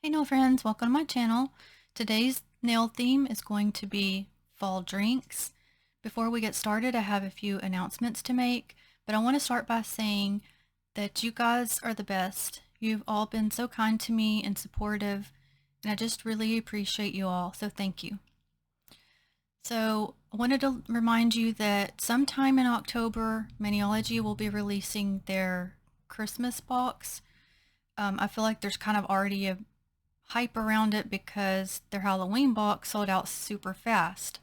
Hey nail friends, welcome to my channel. Today's nail theme is going to be fall drinks. Before we get started, I have a few announcements to make, but I want to start by saying that you guys are the best. You've all been so kind to me and supportive, and I just really appreciate you all, so thank you. So I wanted to remind you that sometime in October, Maniology will be releasing their Christmas box. I feel like there's kind of already a hype around it because their Halloween box sold out super fast.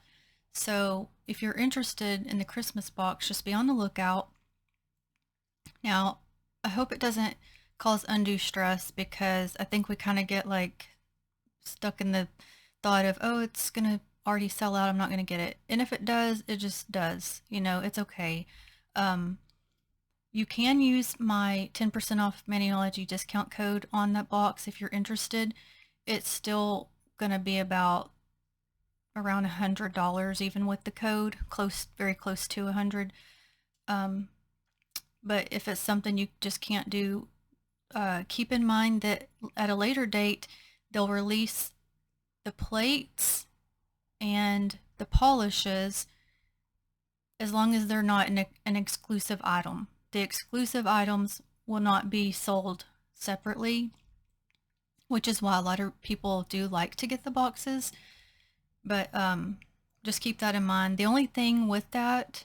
So if you're interested in the Christmas box, just be on the lookout. Now, I hope it doesn't cause undue stress because I think we kind of get like stuck in the thought of, oh, it's going to already sell out. I'm not going to get it. And if it does, it just does. You know, it's okay. Um, you can use my 10% off Maniology discount code on that box if you're interested. It's still going to be about around $100 even with the code, very close to 100. But if it's something you just can't do, keep in mind that at a later date they'll release the plates and the polishes as long as they're not an exclusive item. The exclusive items will not be sold separately, which is why a lot of people do like to get the boxes. But just keep that in mind. The only thing with that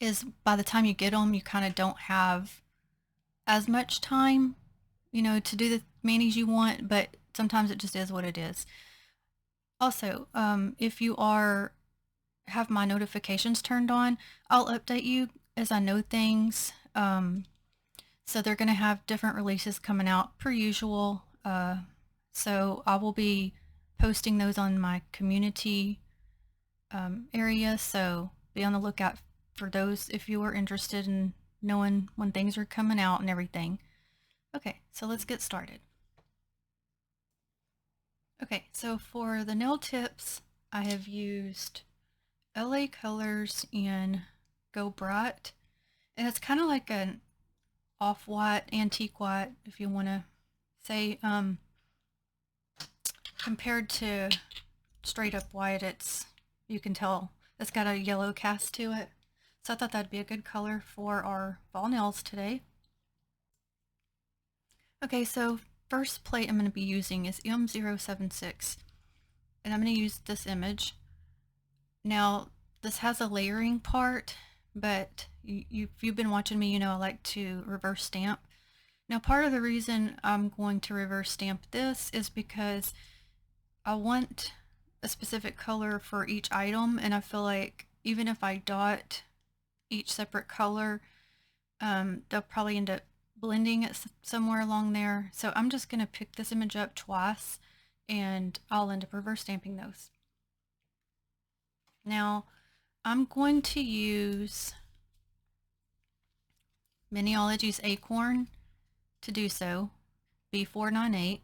is by the time you get them, you kind of don't have as much time, you know, to do the manis you want, but sometimes it just is what it is. Also, if you have my notifications turned on, I'll update you as I know things. So they're going to have different releases coming out per usual. So I will be posting those on my community area. So be on the lookout for those if you are interested in knowing when things are coming out and everything. Okay, so let's get started. Okay, so for the nail tips, I have used LA Colors in Go Bright. And it's kind of like an off-white, antique white, if you want to say. Compared to straight up white, you can tell it's got a yellow cast to it. So I thought that'd be a good color for our fall nails today. Okay, so first plate I'm going to be using is M076. And I'm going to use this image. Now, this has a layering part, but if you've been watching me, you know I like to reverse stamp. Now, part of the reason I'm going to reverse stamp this is because I want a specific color for each item, and I feel like even if I dot each separate color, they'll probably end up blending it somewhere along there. So I'm just going to pick this image up twice, and I'll end up reverse stamping those. Now, I'm going to use Maniology's Acorn to do so, B498.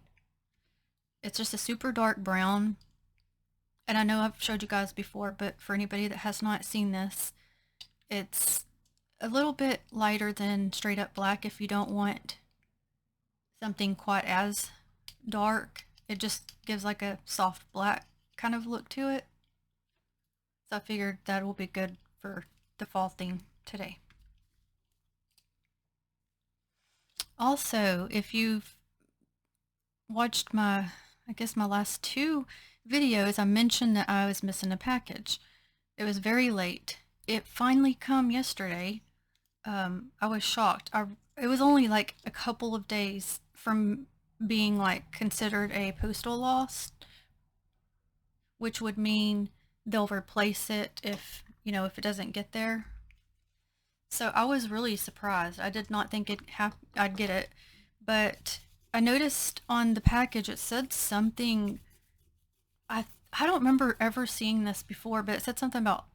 It's just a super dark brown. And I know I've showed you guys before, but for anybody that has not seen this, it's a little bit lighter than straight up black if you don't want something quite as dark. It just gives like a soft black kind of look to it. So I figured that will be good for the fall theme today. Also, if you've watched I guess my last two videos, I mentioned that I was missing a package. It was very late. It finally come yesterday. I was shocked. It was only like a couple of days from being like considered a postal loss, which would mean they'll replace it if it doesn't get there. So I was really surprised. I did not think I'd get it, but I noticed on the package it said something. I don't remember ever seeing this before, but it said something about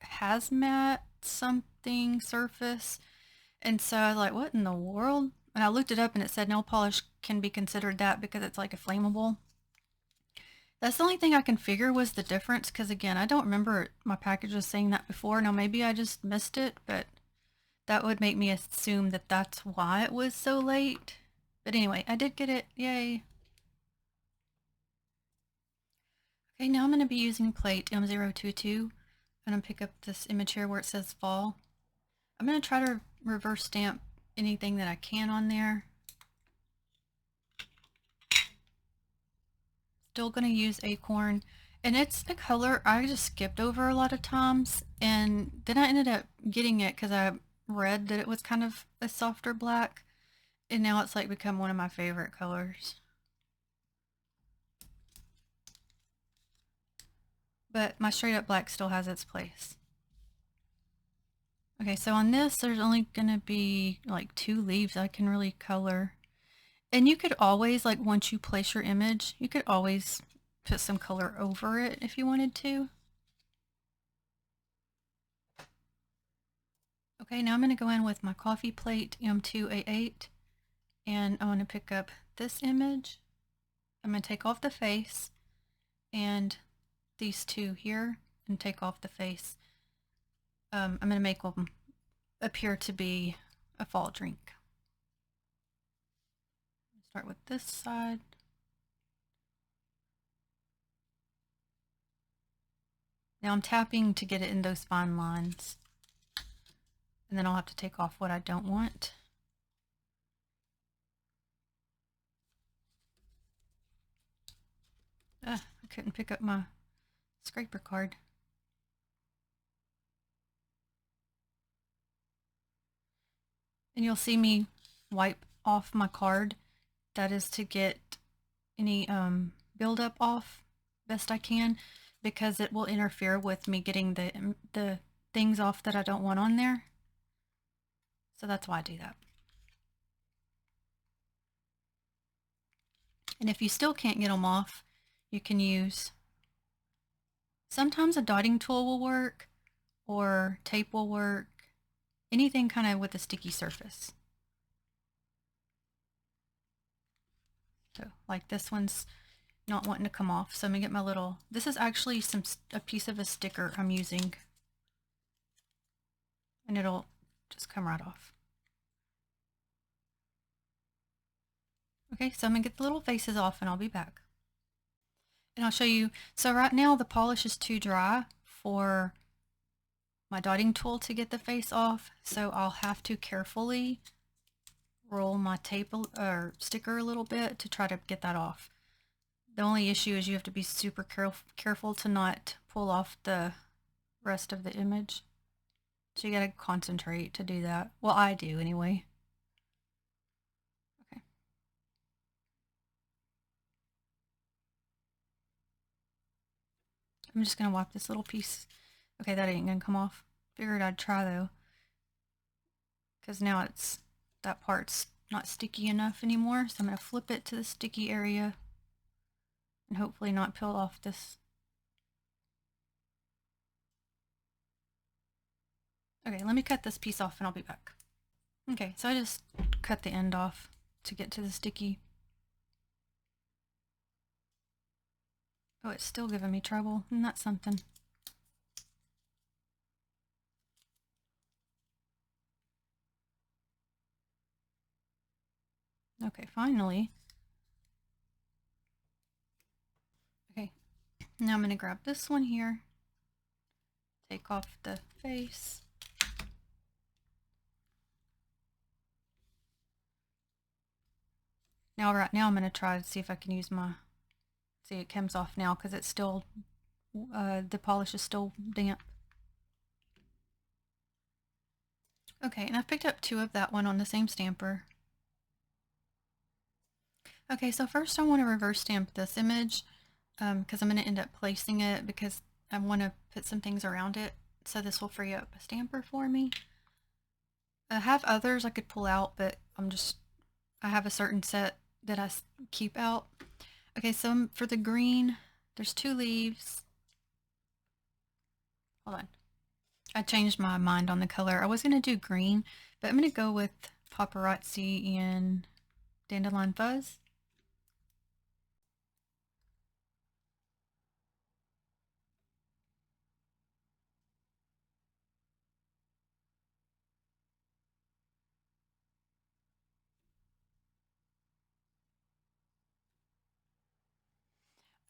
hazmat something surface. And so I was like, what in the world? And I looked it up and it said nail polish can be considered that because it's like a flammable. That's the only thing I can figure was the difference, because again, I don't remember my packages saying that before. Now maybe I just missed it, but that would make me assume that that's why it was so late. But anyway, I did get it. Yay. Okay, now I'm going to be using plate M022. I'm going to pick up this image here where it says fall. I'm going to try to reverse stamp anything that I can on there. Still going to use Acorn. And it's a color I just skipped over a lot of times. And then I ended up getting it because I read that it was kind of a softer black. And now it's like become one of my favorite colors. But my straight up black still has its place. Okay, so on this, there's only going to be like 2 leaves I can really color. And you could always, like once you place your image, you could always put some color over it if you wanted to. Okay, now I'm going to go in with my coffee plate M2A8 and I want to pick up this image. I'm going to take off the face and these 2 here and take off the face. I'm going to make them appear to be a fall drink. Start with this side. Now I'm tapping to get it in those fine lines. And then I'll have to take off what I don't want. I couldn't pick up my scraper card. And you'll see me wipe off my card. That is to get any buildup off best I can, because it will interfere with me getting the things off that I don't want on there. So that's why I do that. And if you still can't get them off, you can use, sometimes a dotting tool will work, or tape will work, anything kind of with a sticky surface. So like this one's not wanting to come off, so I'm gonna get my little, this is actually a piece of a sticker I'm using, and it'll just come right off. Okay, so I'm gonna get the little faces off and I'll be back. And I'll show you, so right now the polish is too dry for my dotting tool to get the face off, so I'll have to carefully roll my tape or sticker a little bit to try to get that off. The only issue is you have to be super careful to not pull off the rest of the image. So you gotta concentrate to do that. Well, I do anyway. Okay. I'm just gonna wipe this little piece. Okay, that ain't gonna come off. Figured I'd try though, because now that part's not sticky enough anymore. So I'm gonna flip it to the sticky area and hopefully not peel off this. Okay, let me cut this piece off and I'll be back. Okay, so I just cut the end off to get to the sticky. Oh, it's still giving me trouble. Isn't that something? Okay, finally. Okay, now I'm going to grab this one here, take off the face. Now, right now, I'm going to try to see if I can use my, see it comes off now because it's still, the polish is still damp. Okay, and I've picked up 2 of that one on the same stamper. Okay, so first I want to reverse stamp this image because I'm going to end up placing it because I want to put some things around it. So this will free up a stamper for me. I have others I could pull out, but I have a certain set that I keep out. Okay, so for the green, there's 2 leaves. Hold on. I changed my mind on the color. I was going to do green, but I'm going to go with Paparazzi and Dandelion Fuzz.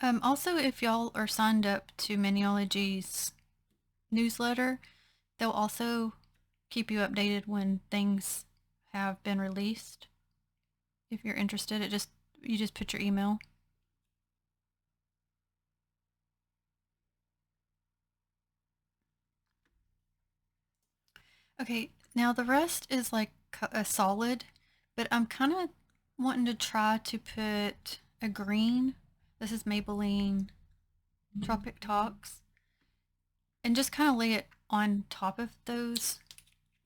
Also, if y'all are signed up to Maniology's newsletter, they'll also keep you updated when things have been released. If you're interested, you just put your email. Okay, now the rest is like a solid, but I'm kind of wanting to try to put a green. This is Maybelline Tropic Talks, and just kind of lay it on top of those,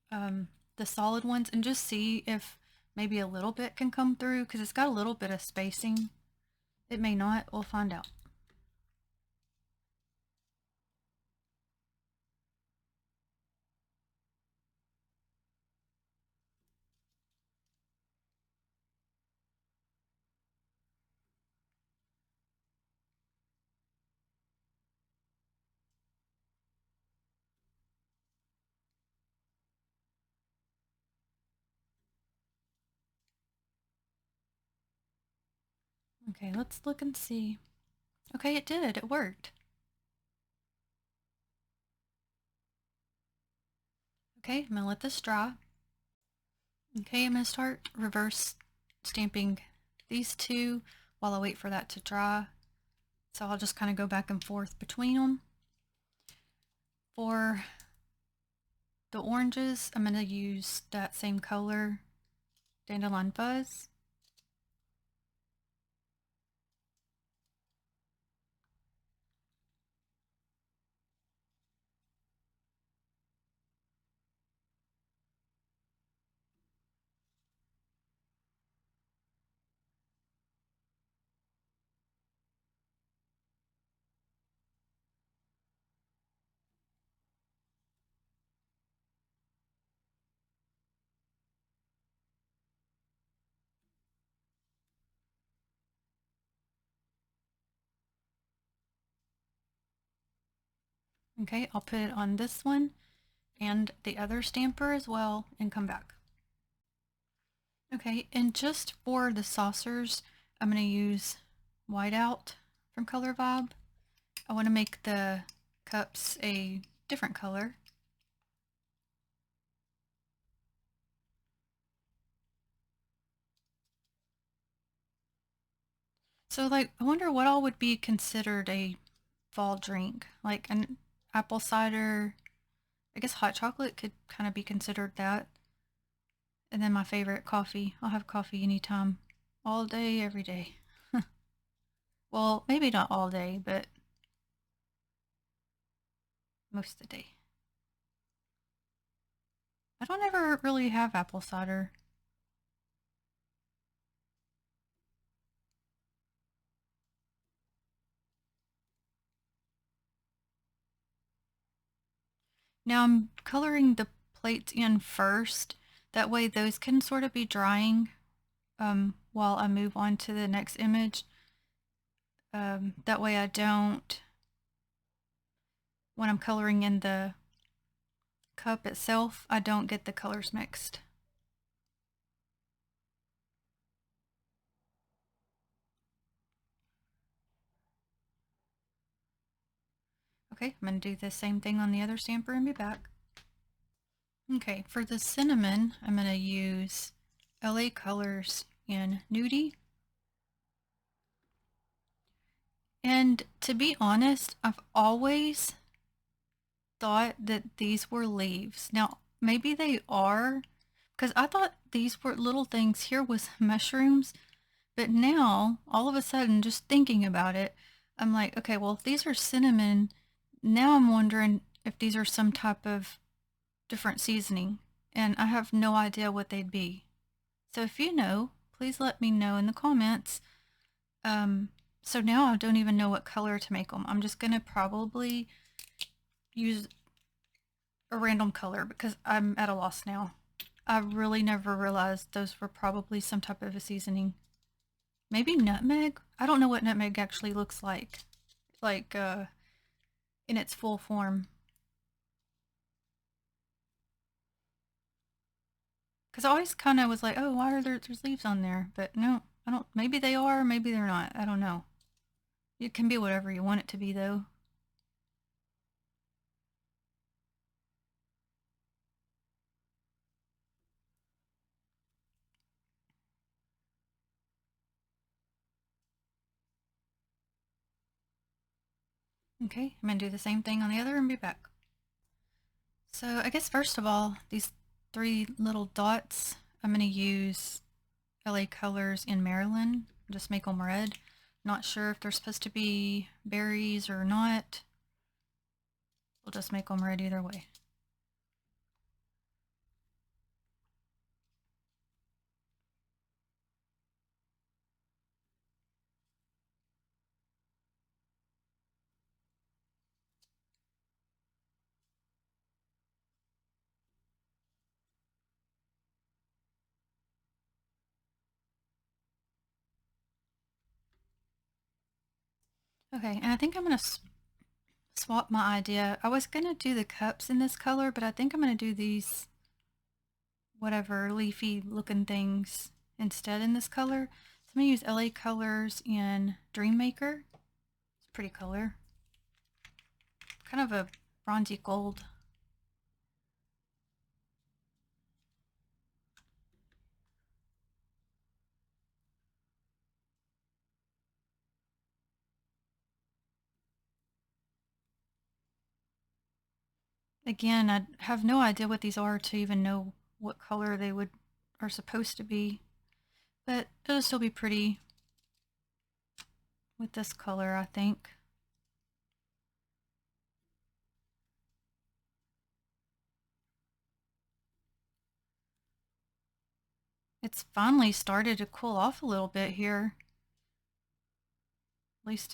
the solid ones, and just see if maybe a little bit can come through, because it's got a little bit of spacing. It may not, we'll find out. Okay, let's look and see. Okay, it did, it worked. Okay, I'm gonna let this dry. Okay, I'm gonna start reverse stamping these two while I wait for that to dry. So I'll just kind of go back and forth between them. For the oranges, I'm going to use that same color, Dandelion Fuzz. Okay, I'll put it on this one and the other stamper as well and come back. Okay, and just for the saucers, I'm going to use Whiteout from Color Vibe. I want to make the cups a different color. So like, I wonder what all would be considered a fall drink, like an apple cider. I guess hot chocolate could kind of be considered that. And then my favorite, coffee. I'll have coffee anytime, all day, every day. Well, maybe not all day, but most of the day. I don't ever really have apple cider. Now I'm coloring the plates in first. That way those can sort of be drying while I move on to the next image. That way I don't, when I'm coloring in the cup itself, I don't get the colors mixed. Okay, I'm going to do the same thing on the other stamper and be back. Okay, for the cinnamon, I'm going to use LA Colors in Nudie. And to be honest, I've always thought that these were leaves. Now, maybe they are, because I thought these were little things here was mushrooms, but now, all of a sudden, just thinking about it, I'm like, okay, well, if these are cinnamon, now I'm wondering if these are some type of different seasoning, and I have no idea what they'd be. So if you know, please let me know in the comments. So now I don't even know what color to make them. I'm just gonna probably use a random color because I'm at a loss now. I really never realized those were probably some type of a seasoning. Maybe nutmeg? I don't know what nutmeg actually looks like in its full form. Because I always kind of was like, oh, why are there's leaves on there? But no, I don't. Maybe they are, maybe they're not. I don't know. It can be whatever you want it to be, though. Okay, I'm going to do the same thing on the other and be back. So I guess first of all, these three little dots, I'm going to use LA Colors in Maryland. Just make them red. Not sure if they're supposed to be berries or not. We'll just make them red either way. Okay, and I think I'm going to swap my idea. I was going to do the cups in this color, but I think I'm going to do these whatever leafy looking things instead in this color. So I'm going to use LA Colors in Dream Maker. It's a pretty color. Kind of a bronzy gold. Again, I have no idea what these are to even know what color they are supposed to be, but it'll still be pretty with this color, I think. It's finally started to cool off a little bit here, at least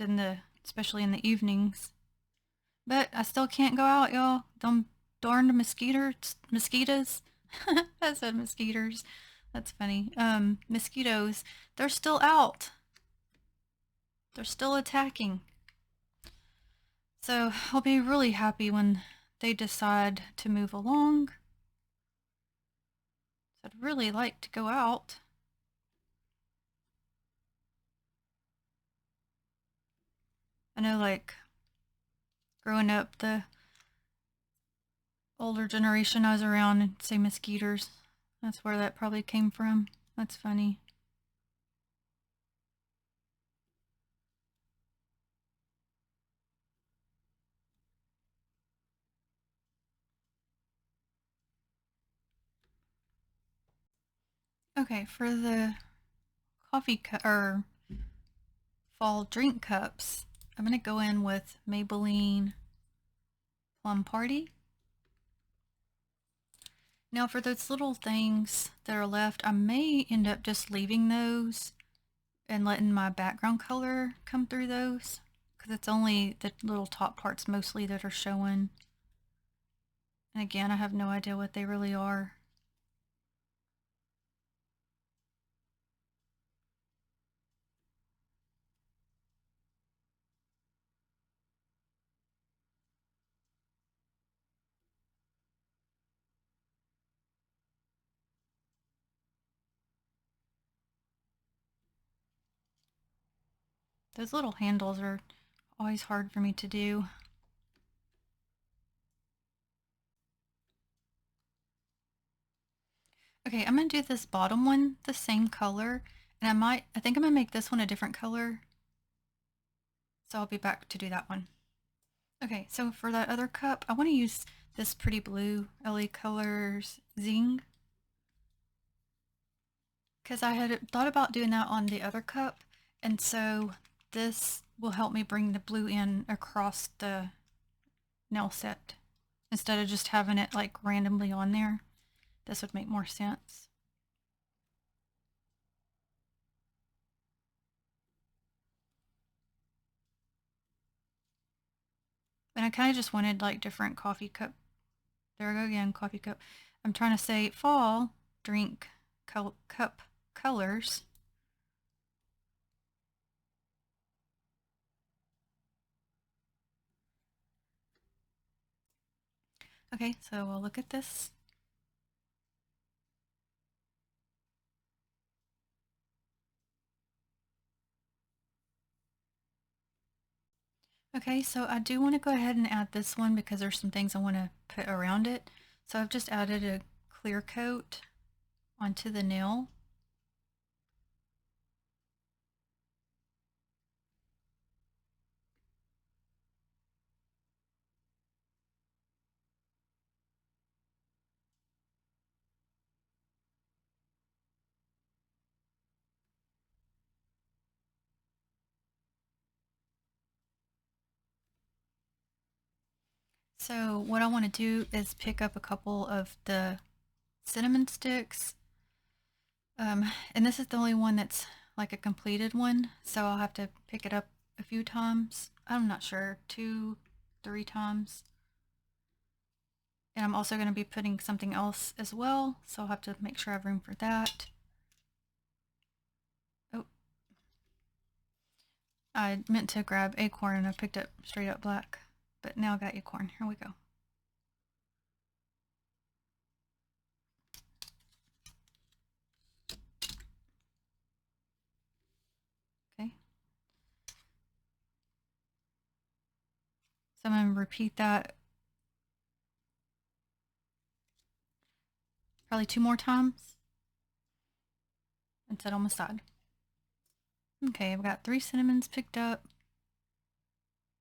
especially in the evenings. But I still can't go out, y'all. Them darned mosquitoes. I said mosquitoes. That's funny. Mosquitoes. They're still out. They're still attacking. So I'll be really happy when they decide to move along. I'd really like to go out. I know, like, growing up, the older generation I was around and say mosquitoes. That's where that probably came from. That's funny. Okay, for the coffee cup or fall drink cups, I'm gonna go in with Maybelline Plum Party. Now for those little things that are left, I may end up just leaving those and letting my background color come through those, because it's only the little top parts mostly that are showing. And again, I have no idea what they really are. Those little handles are always hard for me to do. Okay, I'm gonna do this bottom one the same color, and I think I'm gonna make this one a different color. So I'll be back to do that one. Okay, so for that other cup, I want to use this pretty blue LA Colors Zing, because I had thought about doing that on the other cup, and so this will help me bring the blue in across the nail set instead of just having it like randomly on there. This would make more sense. And I kind of just wanted like different coffee cup. There I go again, coffee cup. I'm trying to say fall drink cup colors. Okay, so we'll look at this. Okay, so I do want to go ahead and add this one because there's some things I want to put around it. So I've just added a clear coat onto the nail. So what I want to do is pick up a couple of the cinnamon sticks. And this is the only one that's like a completed one, so I'll have to pick it up a few times. I'm not sure, 2, 3 times. And I'm also going to be putting something else as well, so I'll have to make sure I have room for that. Oh, I meant to grab Acorn and I picked up straight up black, but now I got Acorn. Here we go. Okay. So I'm going to repeat that probably 2 more times and set on the side. Okay, I've got 3 cinnamons picked up.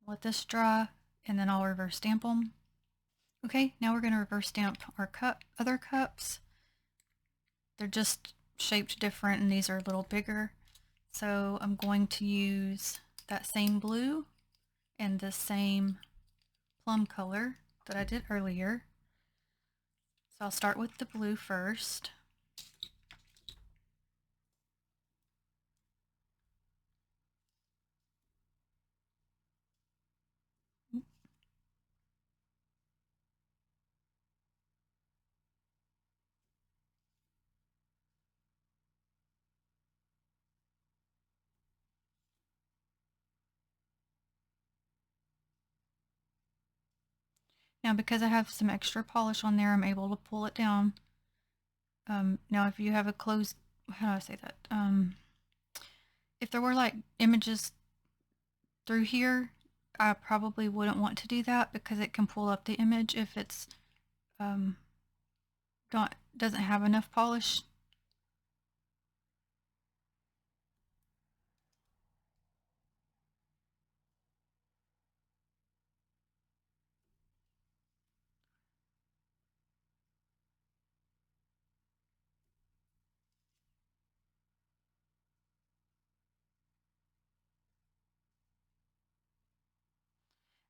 Let this dry and then I'll reverse stamp them. Okay, now we're going to reverse stamp our other cups. They're just shaped different and these are a little bigger. So I'm going to use that same blue and the same plum color that I did earlier. So I'll start with the blue first. Now because I have some extra polish on there, I'm able to pull it down. Now if you have a closed, how do I say that? If there were like images through here, I probably wouldn't want to do that because it can pull up the image if it's um, doesn't have enough polish.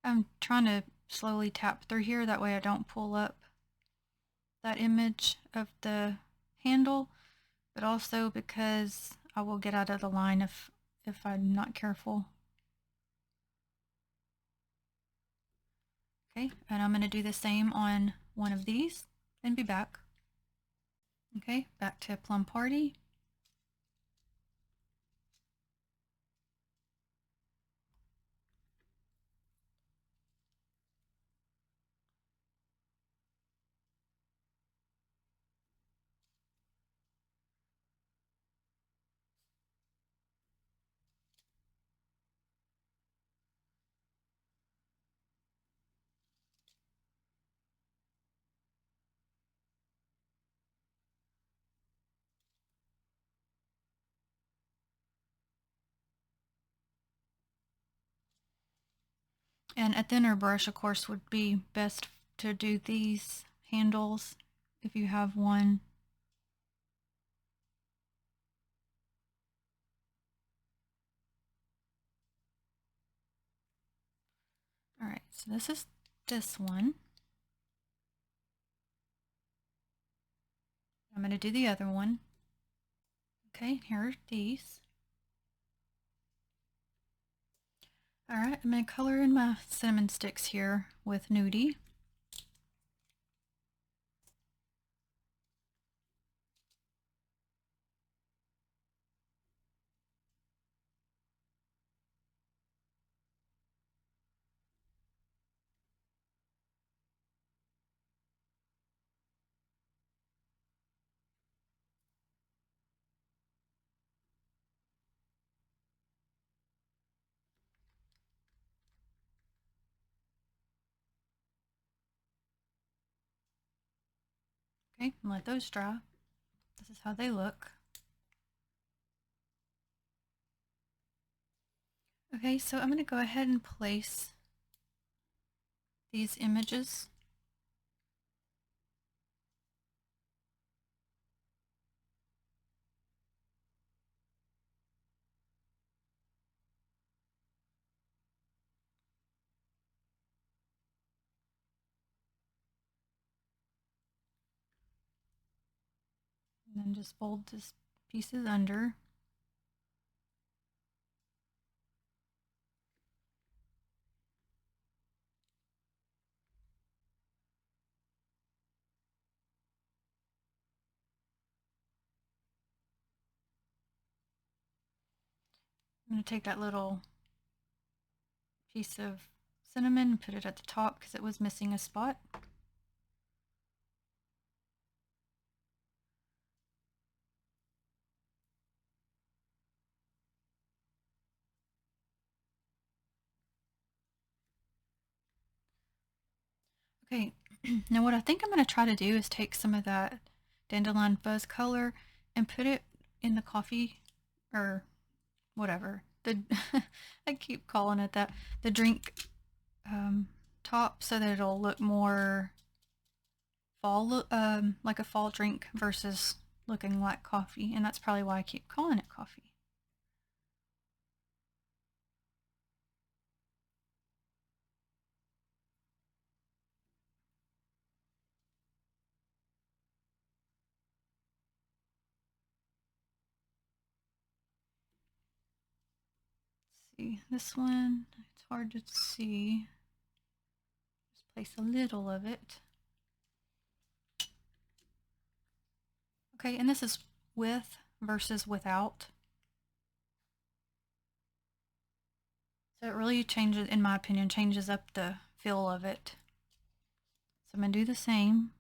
I'm trying to slowly tap through here, that way I don't pull up that image of the handle, but also because I will get out of the line if I'm not careful. Okay, and I'm going to do the same on one of these and be back. Okay, back to Plum Party. And a thinner brush, of course, would be best to do these handles if you have one. All right, so this is this one. I'm going to do the other one. Okay, here are these. All right, I'm going to color in my cinnamon sticks here with Nudie. Okay, and let those dry. This is how they look. Okay, so I'm going to go ahead and place these images. And then just fold this pieces under. I'm going to take that little piece of cinnamon and put it at the top because it was missing a spot. Okay, now what I think I'm going to try to do is take some of that dandelion fuzz color and put it in the coffee or whatever. I keep calling it that. The drink top so that it'll look more fall, like a fall drink versus looking like coffee. And that's probably why I keep calling it coffee. See this one, it's hard to see. Just place a little of it. Okay, and this is with versus without. So it really changes, in my opinion, changes up the feel of it. So I'm going to do the same.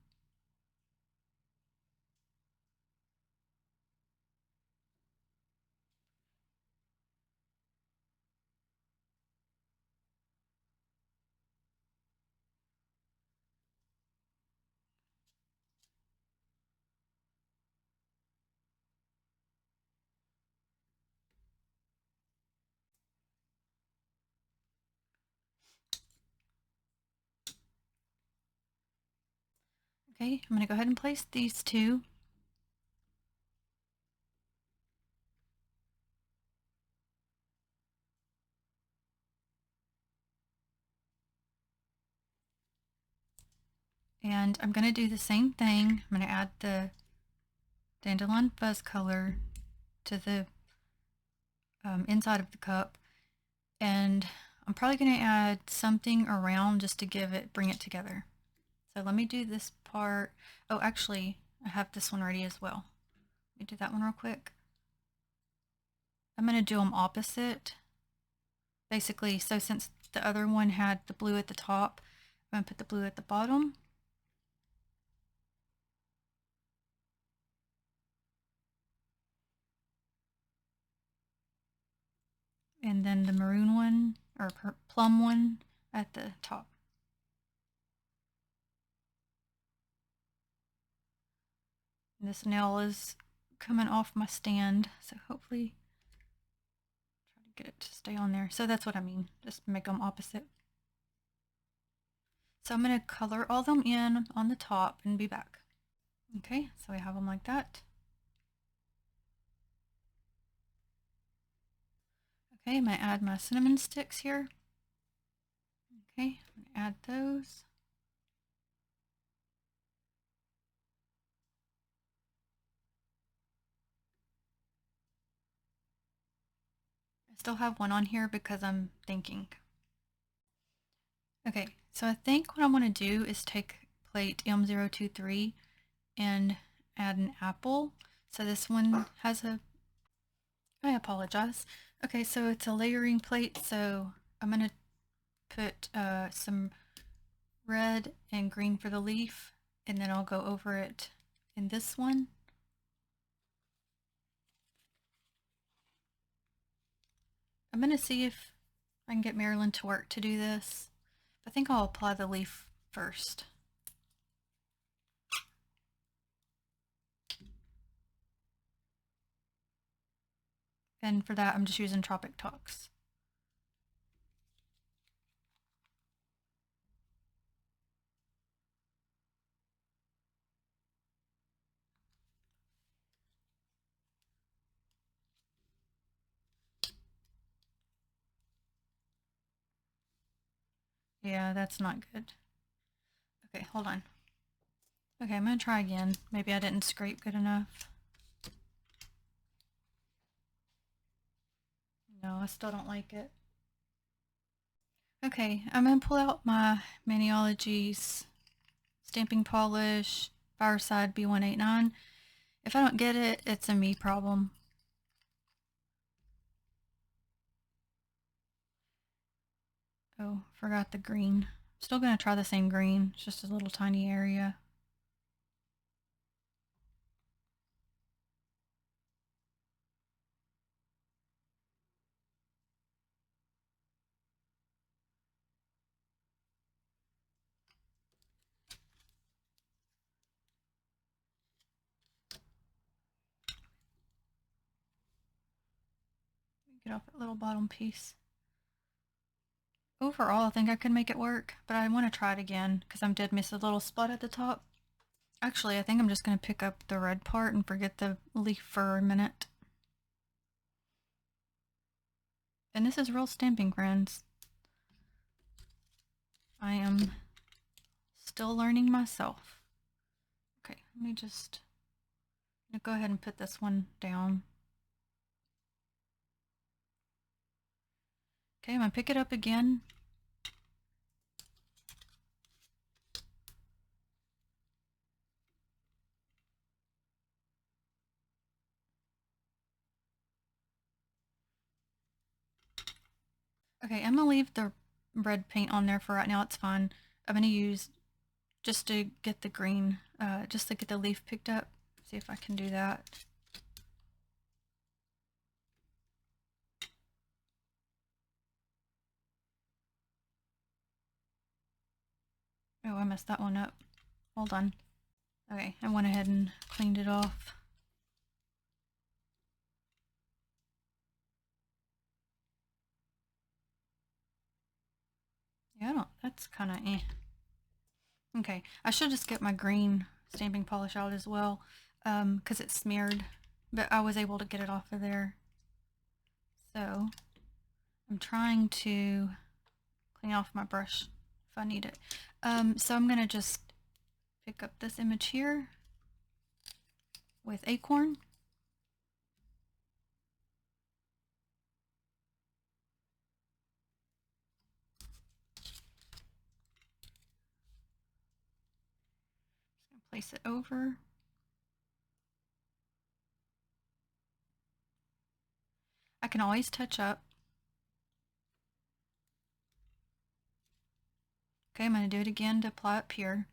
Okay, I'm going to go ahead and place these two. And I'm going to do the same thing. I'm going to add the dandelion fuzz color to the inside of the cup. And I'm probably going to add something around just to bring it together. So let me do this part. Oh, actually, I have this one ready as well. Let me do that one real quick. I'm going to do them opposite. Basically, so since the other one had the blue at the top, I'm going to put the blue at the bottom. And then the maroon one, or plum one, at the top. And this nail is coming off my stand, so hopefully try to get it to stay on there. So that's what I mean, just make them opposite. So I'm going to color all them in on the top and be back. Okay, so I have them like that. Okay, I'm going to add my cinnamon sticks here. Okay, I'm going to add those. I still have one on here because I'm thinking. Okay, so I think what I want to do is take plate M023 and add an apple. So this one has I apologize. Okay, so it's a layering plate, so I'm going to put some red and green for the leaf, and then I'll go over it in this one. I'm going to see if I can get Marilyn to work to do this. I think I'll apply the leaf first. And for that, I'm just using Tropic Talks. Yeah, that's not good. Okay, hold on. Okay, I'm gonna try again. Maybe I didn't scrape good enough. No, I still don't like it. Okay, I'm gonna pull out my Maniologies stamping polish, Fireside B189. If I don't get it, it's a me problem. Oh, forgot the green. Still gonna try the same green, it's just a little tiny area. Get off that little bottom piece. Overall, I think I could make it work, but I want to try it again because I did miss a little spot at the top. Actually, I think I'm just going to pick up the red part and forget the leaf for a minute. And this is real stamping, friends. I am still learning myself. Okay, let me just go ahead and put this one down. Okay, I'm going to pick it up again. Okay, I'm going to leave the red paint on there for right now. It's fine. I'm going to use just to get the green, just to get the leaf picked up. See if I can do that. Oh, I messed that one up. Hold on. Okay, I went ahead and cleaned it off. Yeah, I don't, that's kind of eh. Okay, I should just get my green stamping polish out as well, because it's smeared, but I was able to get it off of there. So, I'm trying to clean off my brush if I need it. So I'm gonna just pick up this image here with Acorn. Place it over. I can always touch up. Okay, I'm going to do it again to apply up here.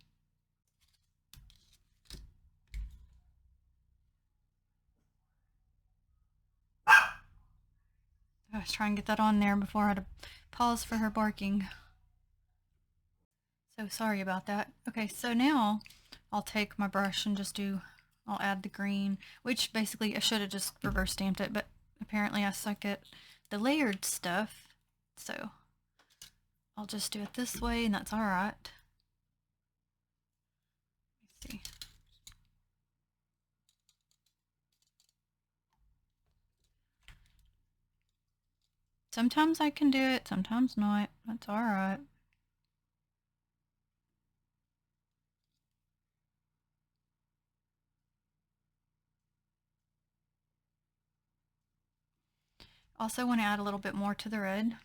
I was trying to get that on there before I had to pause for her barking. So sorry about that. Okay, so now I'll take my brush and just I'll add the green, which basically I should have just reverse stamped it, but apparently I suck at the layered stuff. So I'll just do it this way and that's all right. Let's see. Sometimes I can do it, sometimes not. That's all right. Also want to add a little bit more to the red.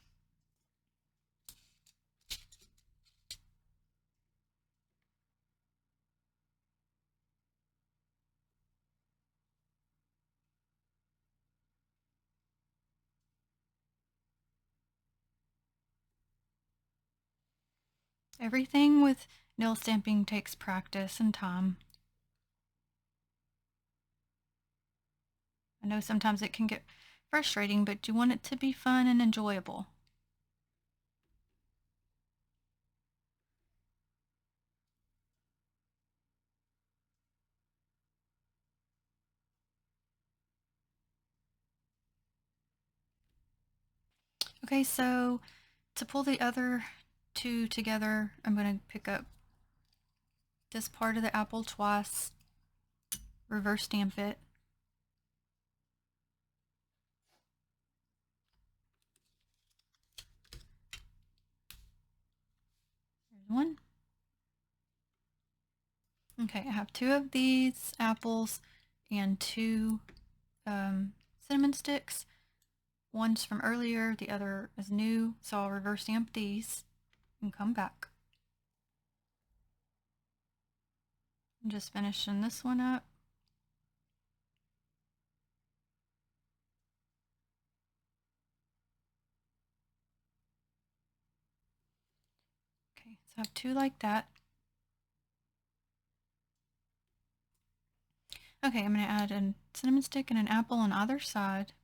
Everything with nail stamping takes practice and time. I know sometimes it can get frustrating, but you want it to be fun and enjoyable. Okay, so to pull the other two together, I'm going to pick up this part of the apple twice, reverse stamp it. There's one. Okay, I have two of these apples and two cinnamon sticks. One's from earlier, the other is new, so I'll reverse stamp these and come back. I'm just finishing this one up. Okay, so I have two like that. Okay, I'm going to add a cinnamon stick and an apple on either side.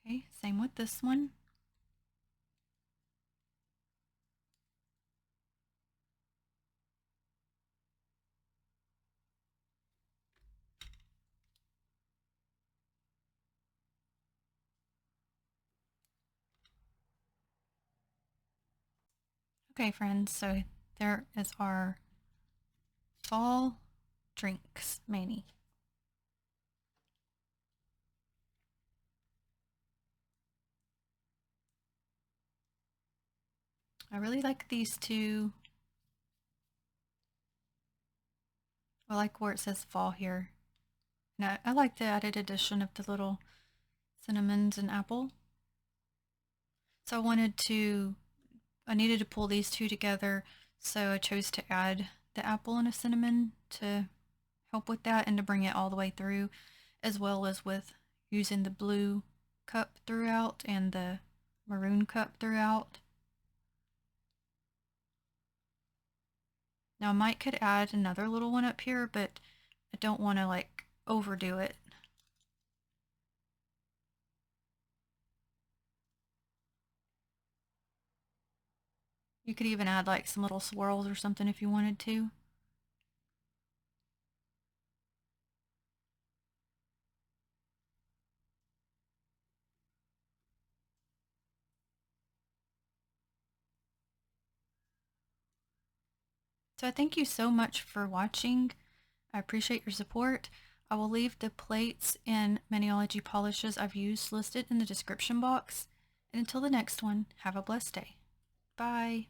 Okay, same with this one. Okay, friends, so there is our fall drinks mani. I really like these two. I like where it says fall here. And I like the added addition of the little cinnamons and apple. So I needed to pull these two together, so I chose to add the apple and a cinnamon to help with that and to bring it all the way through, as well as with using the blue cup throughout and the maroon cup throughout. Now I could add another little one up here, but I don't want to like overdo it. You could even add like some little swirls or something if you wanted to. So I thank you so much for watching. I appreciate your support. I will leave the plates and Maniology polishes I've used listed in the description box. And until the next one, have a blessed day. Bye.